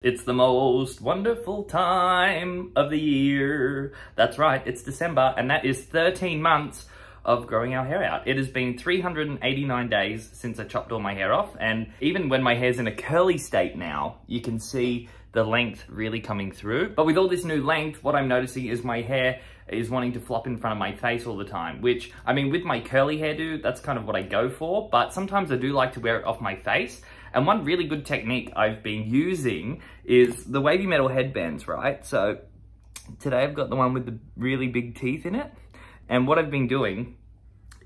It's the most wonderful time of the year. That's right, it's December, and that is 13 months of growing our hair out. It has been 389 days since I chopped all my hair off, and even when my hair's in a curly state now, you can see the length really coming through. But with all this new length, what I'm noticing is my hair is wanting to flop in front of my face all the time, which, I mean, with my curly hairdo, that's kind of what I go for, but sometimes I do like to wear it off my face. And one really good technique I've been using is the wavy metal headbands, right? So today I've got the one with the really big teeth in it. And what I've been doing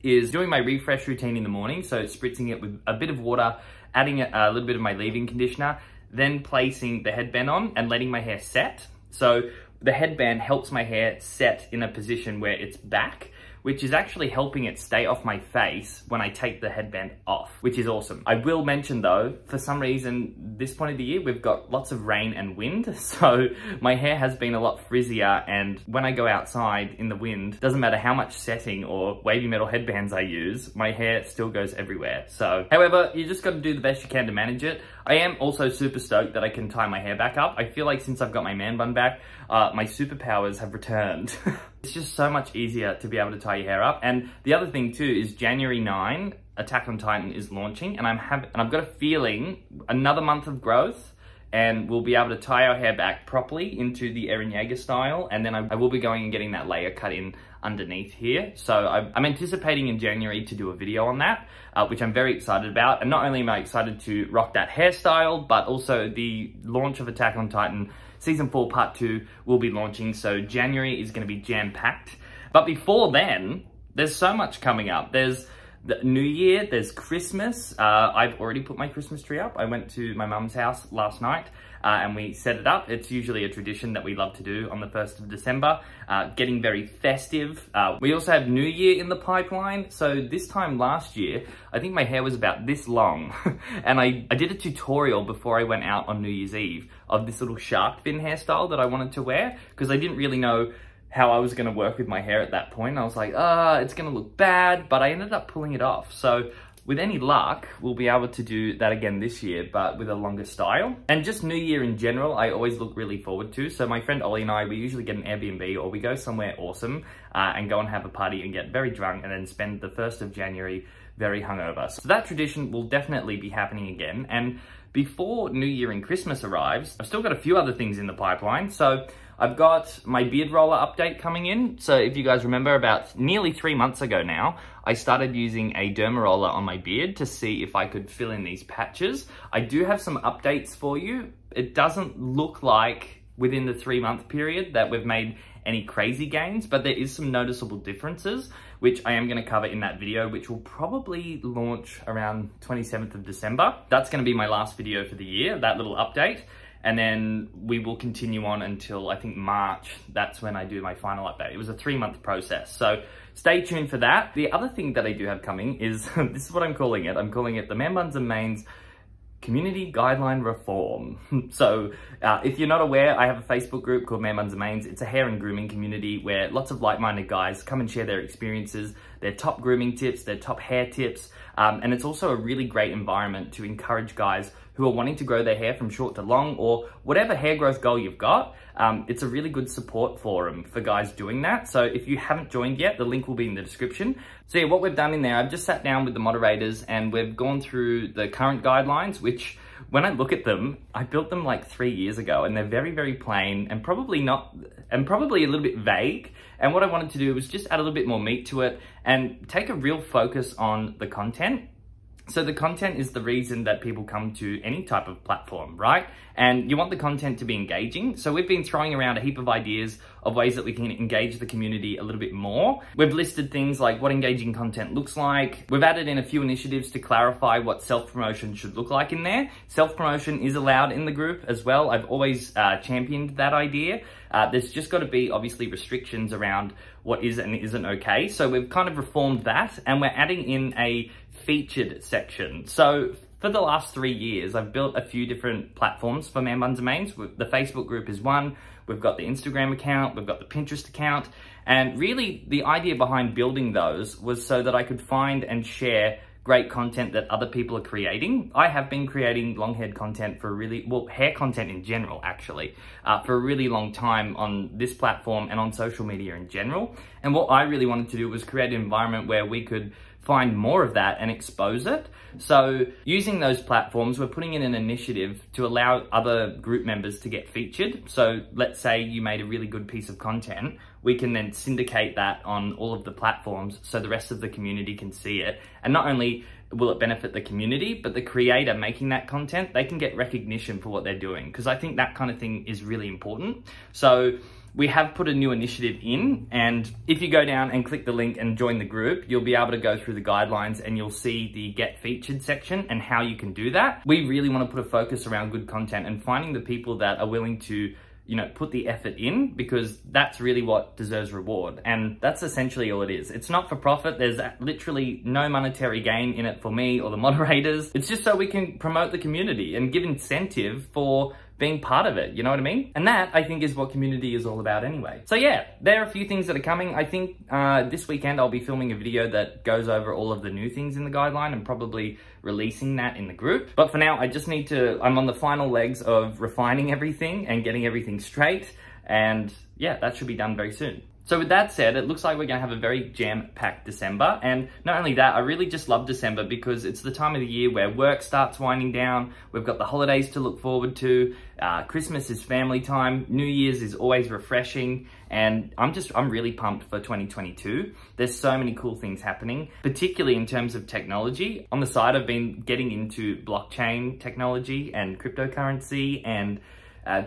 is doing my refresh routine in the morning. So spritzing it with a bit of water, adding a little bit of my leave-in conditioner, then placing the headband on and letting my hair set. So the headband helps my hair set in a position where it's back, which is actually helping it stay off my face when I take the headband off, which is awesome. I will mention though, for some reason, this point of the year, we've got lots of rain and wind, so my hair has been a lot frizzier, and when I go outside in the wind, doesn't matter how much setting or wavy metal headbands I use, my hair still goes everywhere. So, however, you just gotta do the best you can to manage it. I am also super stoked that I can tie my hair back up. I feel like since I've got my man bun back, my superpowers have returned. It's just so much easier to be able to tie your hair up. And the other thing too is January 9, Attack on Titan is launching, and I've got a feeling another month of growth, and we'll be able to tie our hair back properly into the Eren Yeager style, and then I will be going and getting that layer cut in underneath here. So I'm anticipating in January to do a video on that, which I'm very excited about. And not only am I excited to rock that hairstyle, but also the launch of Attack on Titan Season 4 Part 2 will be launching, so January is going to be jam-packed. But before then, there's so much coming up. There's the New Year, there's Christmas. I've already put my Christmas tree up. I went to my mum's house last night and we set it up. It's usually a tradition that we love to do on the 1st of December, getting very festive. We also have New Year in the pipeline. So this time last year, I think my hair was about this long and I did a tutorial before I went out on New Year's Eve of this little shark fin hairstyle that I wanted to wear, because I didn't really know how I was going to work with my hair at that point. I was like, it's going to look bad, but I ended up pulling it off. So with any luck, we'll be able to do that again this year, but with a longer style. And just New Year in general, I always look really forward to. So my friend Ollie and I, we usually get an Airbnb or we go somewhere awesome and go and have a party and get very drunk and then spend the 1st of January very hungover. So that tradition will definitely be happening again. And before New Year and Christmas arrives, I've still got a few other things in the pipeline. So I've got my beard roller update coming in. So if you guys remember, about nearly 3 months ago now, I started using a derma roller on my beard to see if I could fill in these patches. I do have some updates for you. It doesn't look like within the 3-month period that we've made any crazy gains, but there is some noticeable differences, which I am going to cover in that video, which will probably launch around 27th of December. That's going to be my last video for the year, that little update. And then we will continue on until I think March. That's when I do my final update. It was a 3-month process. So stay tuned for that. The other thing that I do have coming is, this is what I'm calling it. I'm calling it the Man Buns and Mains Community Guideline Reform. So if you're not aware, I have a Facebook group called Man Buns and Mains. It's a hair and grooming community where lots of like-minded guys come and share their experiences, their top grooming tips, their top hair tips. And it's also a really great environment to encourage guys who are wanting to grow their hair from short to long, or whatever hair growth goal you've got. It's a really good support forum for guys doing that. So if you haven't joined yet, the link will be in the description. So yeah, what we've done in there, I've just sat down with the moderators and we've gone through the current guidelines, which when I look at them, I built them like 3 years ago, and they're very, very plain and probably a little bit vague. And what I wanted to do was just add a little bit more meat to it and take a real focus on the content. So the content is the reason that people come to any type of platform, right? And you want the content to be engaging. So we've been throwing around a heap of ideas of ways that we can engage the community a little bit more. We've listed things like what engaging content looks like. We've added in a few initiatives to clarify what self-promotion should look like in there. Self-promotion is allowed in the group as well. I've always championed that idea. There's just got to be obviously restrictions around what is and isn't okay. So we've kind of reformed that, and we're adding in a featured section. So for the last 3 years, I've built a few different platforms for Man Buns and Mains. The Facebook group is one. We've got the Instagram account. We've got the Pinterest account. And really the idea behind building those was so that I could find and share great content that other people are creating. I have been creating long-haired content for hair content in general, actually, for a really long time on this platform and on social media in general. And what I really wanted to do was create an environment where we could find more of that and expose it. So using those platforms, we're putting in an initiative to allow other group members to get featured. So let's say you made a really good piece of content, we can then syndicate that on all of the platforms so the rest of the community can see it. And not only will it benefit the community, but the creator making that content, they can get recognition for what they're doing, because I think that kind of thing is really important. So we have put a new initiative in, and if you go down and click the link and join the group, you'll be able to go through the guidelines and you'll see the get featured section and how you can do that. We really want to put a focus around good content and finding the people that are willing to, you know, put the effort in, because that's really what deserves reward. And that's essentially all it is. It's not for profit. There's literally no monetary gain in it for me or the moderators. It's just so we can promote the community and give incentive for being part of it, you know what I mean? And that, I think, is what community is all about anyway. So yeah, there are a few things that are coming. I think this weekend I'll be filming a video that goes over all of the new things in the guideline and probably releasing that in the group. But for now, I just need to, I'm on the final legs of refining everything and getting everything straight. And yeah, that should be done very soon. So with that said, it looks like we're going to have a very jam-packed December. And not only that, I really just love December because it's the time of the year where work starts winding down. We've got the holidays to look forward to. Christmas is family time. New Year's is always refreshing. And I'm really pumped for 2022. There's so many cool things happening, particularly in terms of technology. On the side, I've been getting into blockchain technology and cryptocurrency and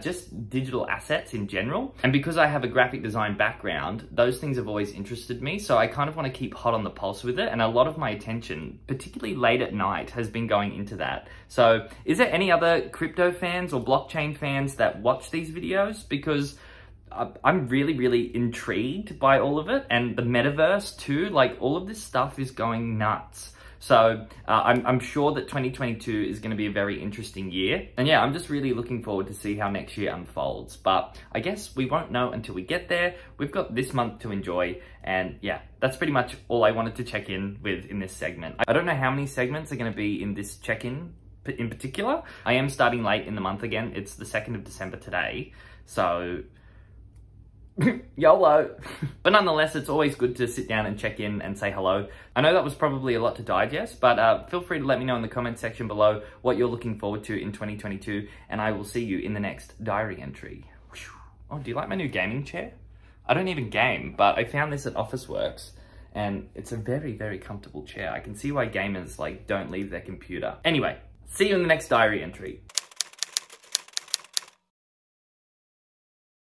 just digital assets in general. And because I have a graphic design background, those things have always interested me. So I kind of want to keep hot on the pulse with it. And a lot of my attention, particularly late at night, has been going into that. So is there any other crypto fans or blockchain fans that watch these videos? Because I'm really, really intrigued by all of it. And the metaverse too, like all of this stuff is going nuts. So I'm sure that 2022 is going to be a very interesting year. And yeah, I'm just really looking forward to see how next year unfolds. But I guess we won't know until we get there. We've got this month to enjoy. And yeah, that's pretty much all I wanted to check in with in this segment. I don't know how many segments are going to be in this check-in in particular. I am starting late in the month again. It's the 2nd of December today. So YOLO. But nonetheless, it's always good to sit down and check in and say hello. I know that was probably a lot to digest, but feel free to let me know in the comment section below what you're looking forward to in 2022, and I will see you in the next diary entry. Oh, do you like my new gaming chair? I don't even game, but I found this at Officeworks, and it's a very, very comfortable chair. I can see why gamers like don't leave their computer. Anyway, see you in the next diary entry.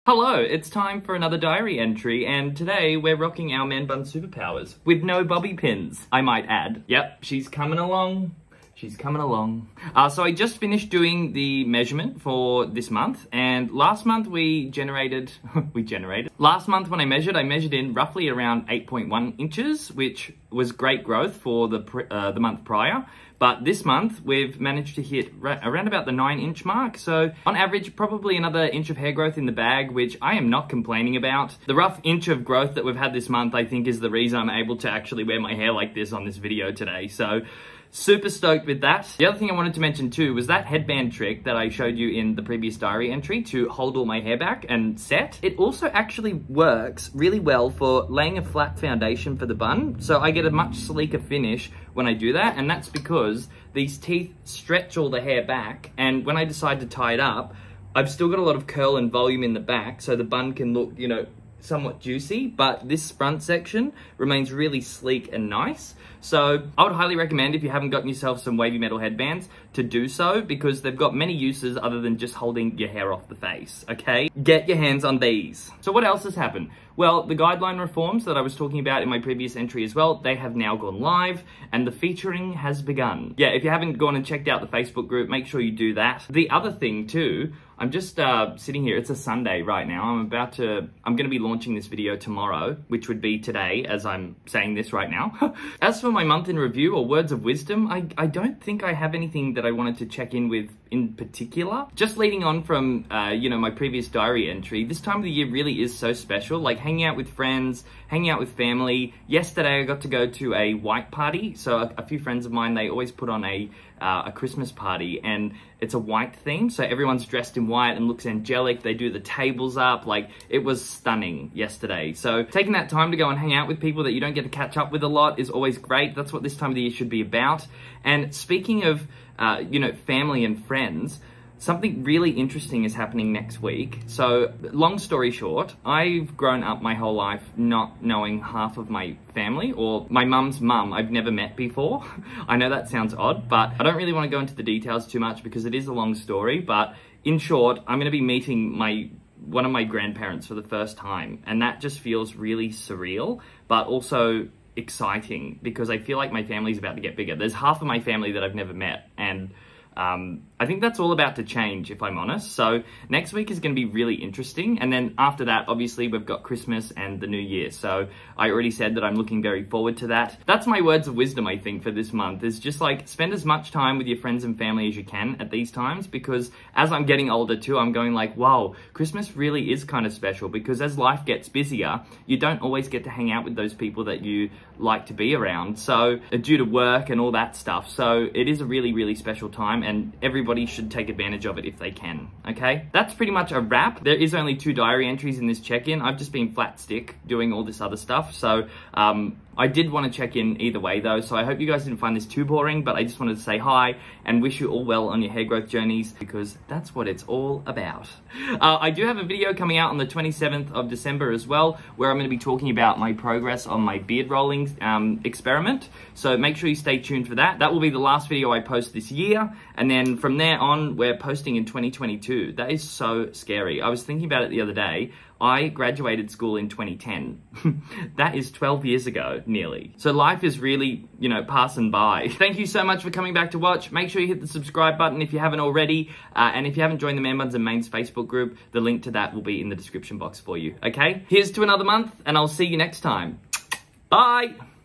Hello, it's time for another diary entry, and today we're rocking our man bun superpowers with no bobby pins, I might add. Yep, she's coming along. She's coming along. So I just finished doing the measurement for this month, and last month we generated, Last month when I measured in roughly around 8.1 inches, which was great growth for the month prior. But this month, we've managed to hit around about the 9-inch mark. So on average, probably another inch of hair growth in the bag, which I am not complaining about. The rough inch of growth that we've had this month, I think, is the reason I'm able to actually wear my hair like this on this video today. So super stoked with that. The other thing I wanted to mention too was that headband trick that I showed you in the previous diary entry to hold all my hair back and set. It also actually works really well for laying a flat foundation for the bun. So I get a much sleeker finish when I do that. And that's because these teeth stretch all the hair back. And when I decide to tie it up, I've still got a lot of curl and volume in the back. So the bun can look, you know, somewhat juicy, but this front section remains really sleek and nice. So I would highly recommend, if you haven't gotten yourself some wavy metal headbands, to do so, because they've got many uses other than just holding your hair off the face, okay? Get your hands on these. So what else has happened? Well, the guideline reforms that I was talking about in my previous entry as well, they have now gone live and the featuring has begun. Yeah, if you haven't gone and checked out the Facebook group, make sure you do that. The other thing too, I'm just sitting here, it's a Sunday right now. I'm gonna be launching this video tomorrow, which would be today as I'm saying this right now. As for my month in review or words of wisdom, I don't think I have anything that I wanted to check in with in particular. Just leading on from, you know, my previous diary entry, this time of the year really is so special, like hanging out with friends, hanging out with family. Yesterday I got to go to a white party. So a few friends of mine, they always put on a Christmas party, and it's a white theme. So everyone's dressed in white and looks angelic. They do the tables up. Like, it was stunning yesterday. So taking that time to go and hang out with people that you don't get to catch up with a lot is always great. That's what this time of the year should be about. And speaking of, you know, family and friends, something really interesting is happening next week. So, long story short, I've grown up my whole life not knowing half of my family, or my mum's mum I've never met before. I know that sounds odd, but I don't really want to go into the details too much because it is a long story. But in short, I'm going to be meeting one of my grandparents for the first time, and that just feels really surreal, but also exciting because I feel like my family's about to get bigger. There's half of my family that I've never met, and I think that's all about to change, if I'm honest. So next week is going to be really interesting. And then after that, obviously, we've got Christmas and the New Year. So I already said that I'm looking very forward to that. That's my words of wisdom, I think, for this month, is just like spend as much time with your friends and family as you can at these times, because as I'm getting older too, I'm going like, wow, Christmas really is kind of special, because as life gets busier, you don't always get to hang out with those people that you like to be around. So due to work and all that stuff. So it is a really, really special time, and everybody should take advantage of it if they can, okay? That's pretty much a wrap. There is only 2 diary entries in this check-in. I've just been flat stick doing all this other stuff, so I did want to check in either way though, so I hope you guys didn't find this too boring, but I just wanted to say hi and wish you all well on your hair growth journeys, because that's what it's all about. I do have a video coming out on the 27th of December as well, where I'm going to be talking about my progress on my beard rolling experiment, so make sure you stay tuned for that. That will be the last video I post this year, and then from there on, we're posting in 2022. That is so scary. I was thinking about it the other day. I graduated school in 2010. That is 12 years ago, nearly. So life is really, you know, passing by. Thank you so much for coming back to watch. Make sure you hit the subscribe button if you haven't already. And if you haven't joined the Man Buns and Mains Facebook group, the link to that will be in the description box for you, okay? Here's to another month, and I'll see you next time. Bye!